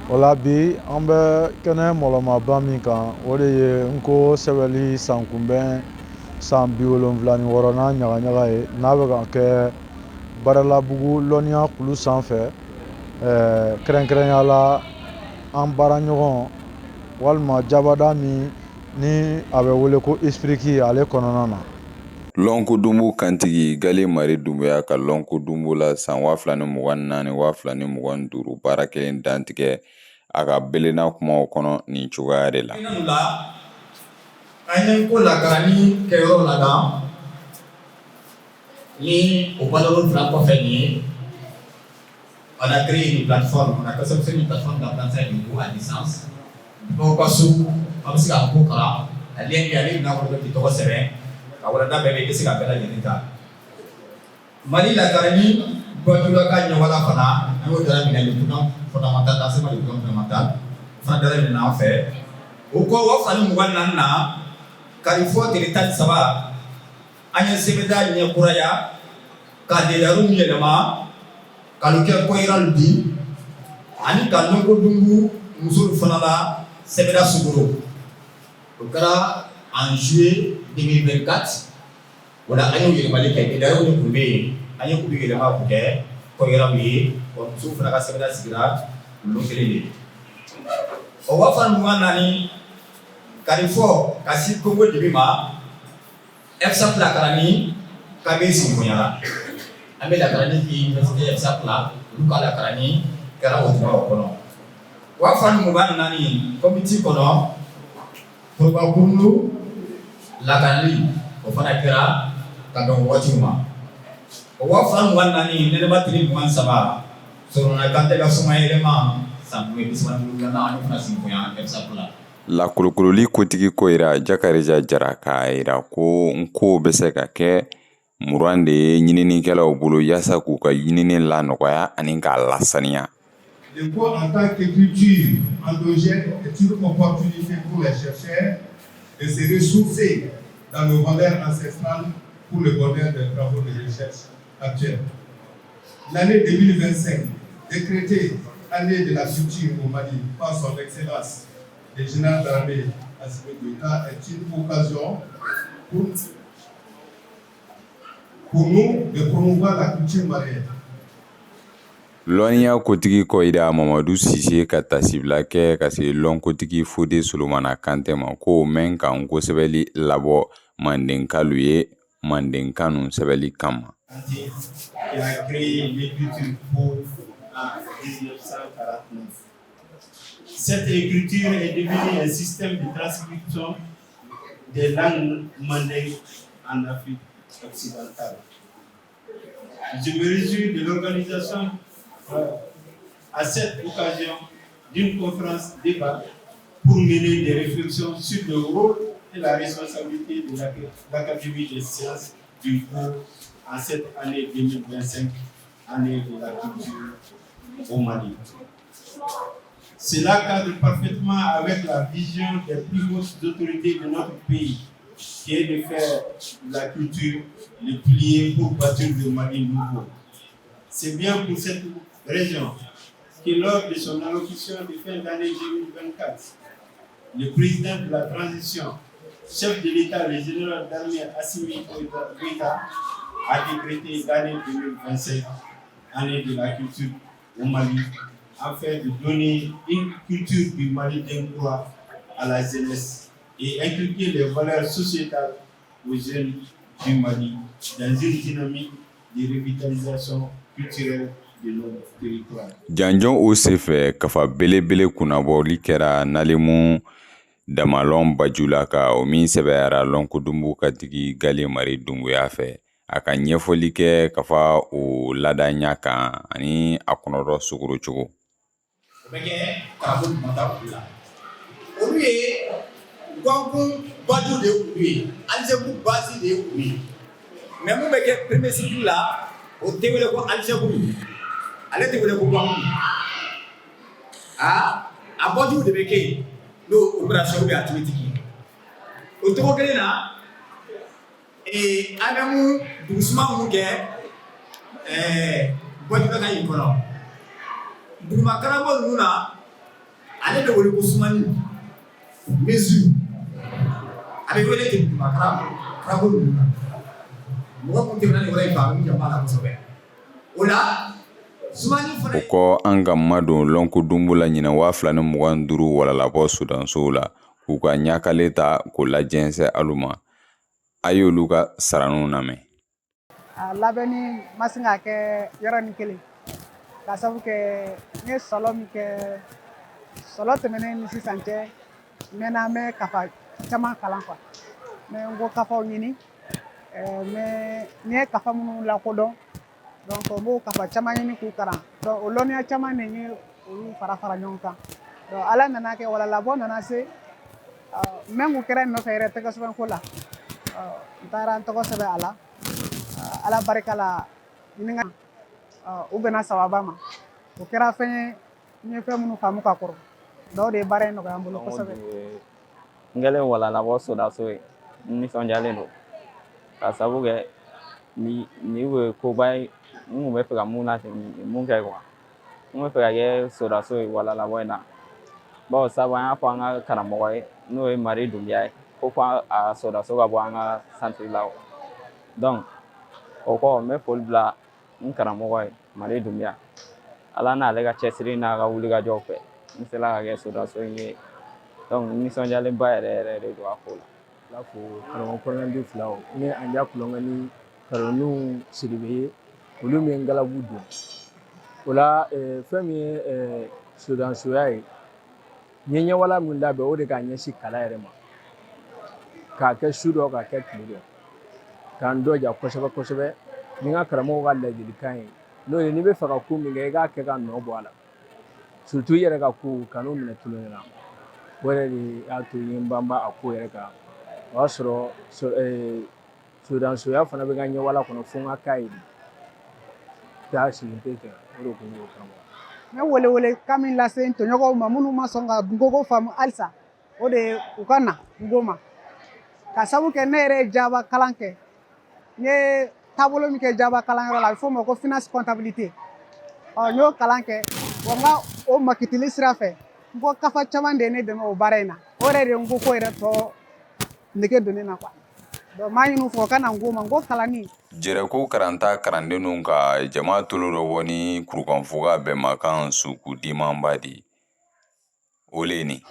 Wala bi an bɛ kɛnɛ mɔlɔmaba min kan o de ye n ko sɛbɛnli san kunbɛn san 76 n'a ɲagaɲaga ye n'a bɛ ka kɛ Badalabugu lɔnniya kulu sanfɛ kɛrɛnkɛrɛnya la an baaraɲɔgɔn walima jabada min ni a bɛ wele ko Isipiriki ale kɔnɔna na. Lɔnkodunbu kantigi Gale Mari Dunbuya ka Lɔnkodunbu la san 2024 2025 baara kelen dantigɛ a ka belenna kumaw kɔnɔ nin cogoya de la. An ye ko lakarani kɛyɔrɔ laban ni o balolonwula kɔfɛ nin ye on a créé une plateforme, on a concepté une plateforme d'apprentissage du cours à distance. Mɔgɔw ka so a bɛ se ka ko kalan a lien bɛ ale bɛna wolo k'i tɔgɔ sɛbɛn ka walanda bɛɛ bɛ i bɛ se ka bɛɛ lajɛlen ta. Mali lakarani bɔtula ka ɲɔgɔnla fana an y'o dara minɛ le plan fondamental d'enseignement du plan fondamental fana dara minɛ an fɛ o kɔ o 2024 na Carrefour tile 13 an ye sɛbɛnda ɲɛ kuraya ka dedaru yɛlɛma ka kɛ cohérent di ani ka Lɔnkodunbu musow fana la sɛbɛnda suguro o kɛra en juillet 2024 wala an y'o yɛlɛmali kɛ dedaru de tun bɛ yen an ye k'u yɛlɛma k'u kɛ cohérent ye wa musow fana ka sɛbɛnda sigira olu kelen de o 2024 Carrefour ka si Congo dibi ma EFSAP lakarani ka bɛ sigi bonyara an bɛ lakarani di université EFSAP la olu ka lakarani kɛra o tuma o kɔnɔ 2024 komiti kɔnɔ Torobakuru lakarani o fana kɛra ka bɛn wagatiw ma o 2024 nɛnɛba tile 23 Sorona Kante ka suma yɛlɛma san 2025 an fana sigi bonya EFSAP la. La kolokololi kotigi ko yira Jakarija Jara k'a yira ko nko bɛ se ka kɛ muran de ye ɲininikɛlaw bolo yaasa k'u ka ɲinini la nɔgɔya ani k'a lasaniya. Le cours en tant qu'écriture endogène est une opportunité pour les chercheurs de se ressourcer dans le modèle ancestral pour le bonheur des travaux de recherche actuels. L'année 2025, décrétée année de la culture au Mali par son excellence, le général d'armée Assimi Goïta, est une occasion pour nous de promouvoir la culture malienne. Lɔnniya kotigi kɔ yira Mamadu Sise ka tasibila kɛ ka se lɔnkotigi Fode Solomana Kante ma ko mɛn ka nko sɛbɛli labɔ Mandenkalu ye Mandenkanu sɛbɛli kama. Il a créé l'écriture pauvre en 1949. Cette écriture est devenue un système de transcription des langues mandingues en Afrique occidentale. Je me réjouis de l'organisation à cette occasion d'une conférence débat pour mener des réflexions sur le rôle et la responsabilité de l'Académie des sciences du cours en cette année 2025, année de la culture au Mali. Cela cadre parfaitement avec la vision des plus hautes autorités de notre pays, qui est de faire la culture le pilier pour bâtir le Mali nouveau. C'est bien pour cette raison que lors de son allocution de fin d'année 2024, le président de la transition, chef de l'État, le général d'armée Assimi Goïta, a décrété l'année 2025, année de la culture au Mali, afin de donner une culture du Mali d'un droit à la jeunesse et inculquer les valeurs sociétales aux jeunes du Mali dans une dynamique de revitalisation culturelle de notre territoire. Janjɔn o senfɛ kafa belebele kunnabɔli kɛra Nalemu Damalɔn Bajula ka o min sɛbɛyara Lɔnkodunbu katigi Gale Mari Dunbuya fɛ a ka ɲɛfɔli kɛ kafa o ladanya kan ani a kɔnɔdɔ suguro cogo. O bɛ kɛ karamɔgɔ ɲuman olu la olu ye gɔnkun baju de olu ye alizebu basi de olu ye mais mun bɛ kɛ premier cycle la o tɛ wele ko alizebu ale tɛ wele ko gɔnkun a baju de bɛ kɛ yen n'o opération bɛ arithmétique o cogo kelen na an bɛ mun dugusuma mun kɛ baju ka yen kɔnɔ duguma karamɔgɔ ninnu na ale bɛ wele ko sumani mesure a bɛ wele ten duguma karabo ninnu na mɔgɔ kun tɛmɛna nin yɔrɔ in fɛ a bɛ jama la kosɛbɛ o la sumani fana. O kɔ an ka madon lɔnko dumbu la ɲinɛ 2025 walalabɔ sudansow la k'u ka ɲakale ta k'o lajɛnsɛ alu ma a y'olu ka saraniw lamɛn. A labɛnni ma se ka kɛ yɔrɔnin kelen ka sabu kɛ n ye sɔlɔ min kɛ sɔlɔ tɛmɛnen ni sisan cɛ n bɛ kafa caman kalan quoi n bɛ n ko kafaw ɲini n ye kafa minnu lakodɔn donc n b'o kafa caman ɲini k'u kalan donc o lɔnniya caman de ye olu fara ɲɔgɔn kan donc ala nana kɛ walalabɔ nana se n bɛ n kun kɛra nɔfɛ yɛrɛ tɛgɛsɛbɛnko la n taara n tɔgɔ sɛbɛn a la ala barika la ɲininka u bɛnna sababa ma o kɛra fɛn ye n ye fɛn minnu faamu ka kɔrɔ dɔw de ye baara in nɔgɔya n bolo kosɛbɛ. N kɛlen walalabɔ sodaso ye n nisɔndiyalen don ka sabu kɛ nin ye koba ye n kun bɛ fɛ ka mun kɛ quoi n bɛ fɛ ka kɛ sodaso ye walalabɔ in na bawo sabu an y'a fɔ an ka karamɔgɔ ye n'o ye Mari Dunbiya ye ko fɔ a sodaso ka bɔ an ka centre la donc o kɔ n bɛ foli bila n karamɔgɔ ye Mari Dunbiya ala n'ale ka cɛsiri n'a ka wulikajɔw fɛ n sera ka kɛ sodaso in ye donc nisɔndiyalenba yɛrɛ de don a ko la. La fo karamɔgɔ kɔrɔnɛli filaw ni an ja kulɔnkɛ ni karamɔgɔw Sidibe ye olu min galabu don o la fɛn min ye sodansoya ye n ye ɲɛwala min labɛn o de ka ɲɛsin kala yɛrɛ ma k'a kɛ su dɔ k'a kɛ tile dɔ k'an dɔja kosɛbɛ kosɛbɛ ni n ka karamɔgɔw ka ladilikan ye n'o ye n'i bɛ fɛ ka ko min kɛ i k'a kɛ ka nɔ bɔ a la surtout i yɛrɛ ka ko kan'o minɛ tulonkɛ la o yɛrɛ de y'a to n ye n banba a ko yɛrɛ kan o y'a sɔrɔ sodansoya fana bɛ ka ɲɛwala kɔnɔ fo n ka k'a ye taa sigi tɛ kɛ o de kun y'o karamɔgɔ. N bɛ welewele kan min lase n tɔɲɔgɔnw ma minnu ma sɔn ka Nkogo faamu halisa o de ye u ka na Nko ma ka sabu kɛ ne yɛrɛ ye Jaba kalan kɛ n ye taabolo min kɛ Jaba kalanyɔrɔ la a bɛ f'o ma ko finance comptabilité n y'o kalan kɛ wa n ka o makitili sira fɛ n ko kafa caman de ye ne dɛmɛ o baara in na o yɛrɛ de ye Nko ko yɛrɛ tɔ nege don ne na quoi donc maa ɲini u fɔ u ka na Nko ma Nko kalanni. Jɛrɛko karanta karandenw ka jama tolo dɔ bɔ ni kurukanfuga bɛɛ ma kan suku dimanba di o le ni